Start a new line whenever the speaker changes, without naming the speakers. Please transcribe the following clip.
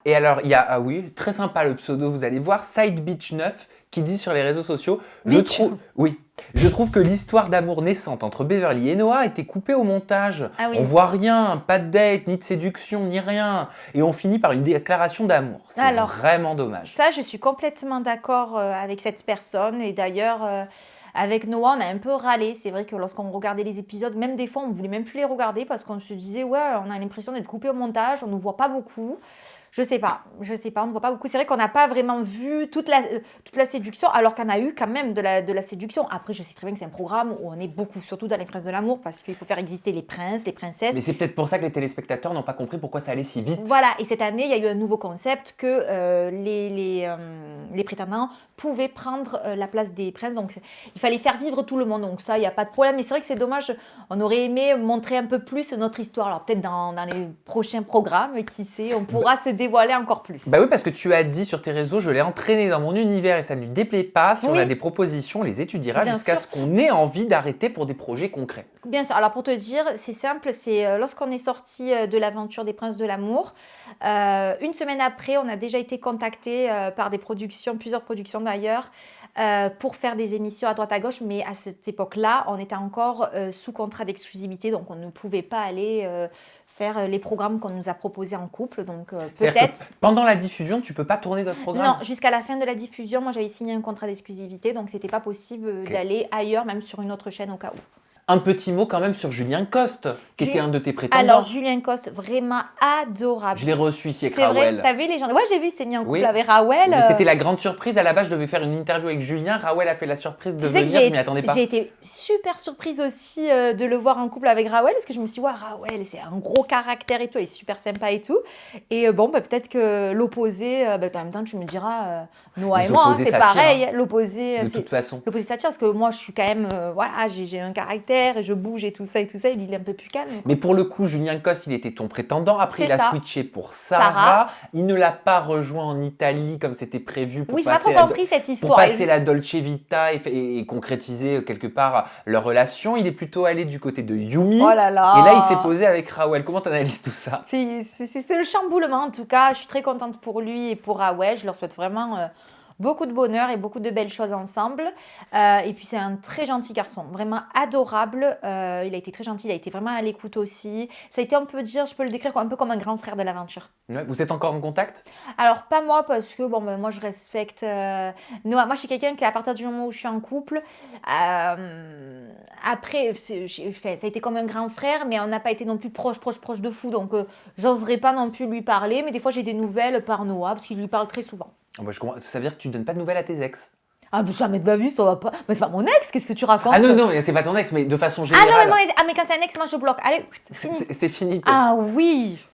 Et alors, il y a, ah oui, très sympa le pseudo, vous allez voir, Side Beach 9 qui dit sur les réseaux sociaux,
Beach.
oui, je trouve que l'histoire d'amour naissante entre Beverly et Noah était coupée au montage.
Ah oui.
On voit rien, pas de date, ni de séduction, ni rien. Et on finit par une déclaration d'amour. C'est
Alors,
vraiment dommage.
Ça, je suis complètement d'accord avec cette personne. Et d'ailleurs, avec Noah, on a un peu râlé. C'est vrai que lorsqu'on regardait les épisodes, même des fois, on ne voulait même plus les regarder parce qu'on se disait, ouais, on a l'impression d'être coupé au montage, on ne voit pas beaucoup. Je sais pas, on ne voit pas beaucoup. C'est vrai qu'on n'a pas vraiment vu toute la séduction, alors qu'on a eu quand même de la séduction. Après, je sais très bien que c'est un programme où on est beaucoup, surtout dans les Princes de l'amour, parce qu'il faut faire exister les princes, les princesses.
Mais c'est peut-être pour ça que les téléspectateurs n'ont pas compris pourquoi ça allait si vite.
Voilà, et cette année, il y a eu un nouveau concept que les prétendants pouvaient prendre la place des princes. Donc, il fallait faire vivre tout le monde. Donc ça, il n'y a pas de problème. Mais c'est vrai que c'est dommage. On aurait aimé montrer un peu plus notre histoire. Alors peut-être dans les prochains programmes, qui sait, on pourra se dévoiler encore plus.
Bah oui, parce que tu as dit sur tes réseaux, je l'ai entraîné dans mon univers et ça ne lui déplaît pas. Si on
Oui.
a des propositions, on les étudiera
Bien
jusqu'à
sûr.
ce qu'on ait envie d'arrêter pour des projets concrets.
Bien sûr. Alors pour te dire, c'est simple, c'est lorsqu'on est sorti de l'aventure des Princes de l'amour, une semaine après, on a déjà été contacté par des productions, plusieurs productions d'ailleurs, pour faire des émissions à droite à gauche. Mais à cette époque-là, on était encore sous contrat d'exclusivité, donc on ne pouvait pas aller faire les programmes qu'on nous a proposés en couple. Donc
C'est-à-dire
peut-être.
que pendant la diffusion, tu peux pas tourner d'autres programmes?
Non, jusqu'à la fin de la diffusion, moi j'avais signé un contrat d'exclusivité, donc c'était pas possible d'aller ailleurs, même sur une autre chaîne au cas où.
Un petit mot quand même sur Julien Coste, qui était un de tes prétendants.
Alors, Julien Coste, vraiment adorable.
Je l'ai reçu ici avec
C'est vrai,
Raoul.
t'as vu les gens. Ouais, j'ai vu, il s'est mis en couple
Oui.
avec Raoul.
Mais c'était la grande surprise. À la base, je devais faire une interview avec Julien. Raoul a fait la surprise de
Tu sais que
venir. Je m'y attendais pas.
j'ai été super surprise aussi de le voir en couple avec Raoul, parce que je me suis dit, ouais, Raoul, c'est un gros caractère et tout, il est super sympa et tout. Et bon, peut-être que l'opposé, en même temps, tu me diras, Noah
Les
et moi,
opposés
c'est
s'attirent,
pareil. L'opposé,
De toute façon.
l'opposé s'attire, parce que moi, je suis quand même, voilà, j'ai un caractère et je bouge et tout ça, et lui, il est un peu plus calme.
Mais pour le coup, Julien Coste, il était ton prétendant. Après,
C'est
il a
ça.
switché pour Sarah. Il ne l'a pas rejoint en Italie comme c'était prévu pour
Oui, j'ai pas
passer
trop compris cette
pour
histoire.
passer la Dolce Vita et concrétiser quelque part leur relation. Il est plutôt allé du côté de Yumi.
Oh là là.
Et là, il s'est posé avec Raoul. Comment tu analyses tout ça?
C'est le chamboulement en tout cas. Je suis très contente pour lui et pour Raoul. Je leur souhaite vraiment beaucoup de bonheur et beaucoup de belles choses ensemble. Et puis c'est un très gentil garçon, vraiment adorable. Il a été très gentil, il a été vraiment à l'écoute aussi. Ça a été, on peut dire, je peux le décrire un peu comme un grand frère de l'aventure.
Ouais, vous êtes encore en contact?
Alors pas moi parce que bon, moi je respecte Noah. Moi je suis quelqu'un qui à partir du moment où je suis en couple, après ça a été comme un grand frère, mais on n'a pas été non plus proche de fou. Donc j'oserais pas non plus lui parler, mais des fois j'ai des nouvelles par Noah parce qu'il lui parle très souvent.
Ah bah, je comprends. Ça veut dire que tu ne donnes pas de nouvelles à tes ex?
Ah, mais jamais de la vie, ça va pas. Mais c'est pas mon ex, qu'est-ce que tu racontes?
Ah non, c'est pas ton ex, mais de façon
Ah
générale.
non, mais quand c'est un ex, moi je bloque. Allez, fini.
C'est fini. Quoi.
Ah oui,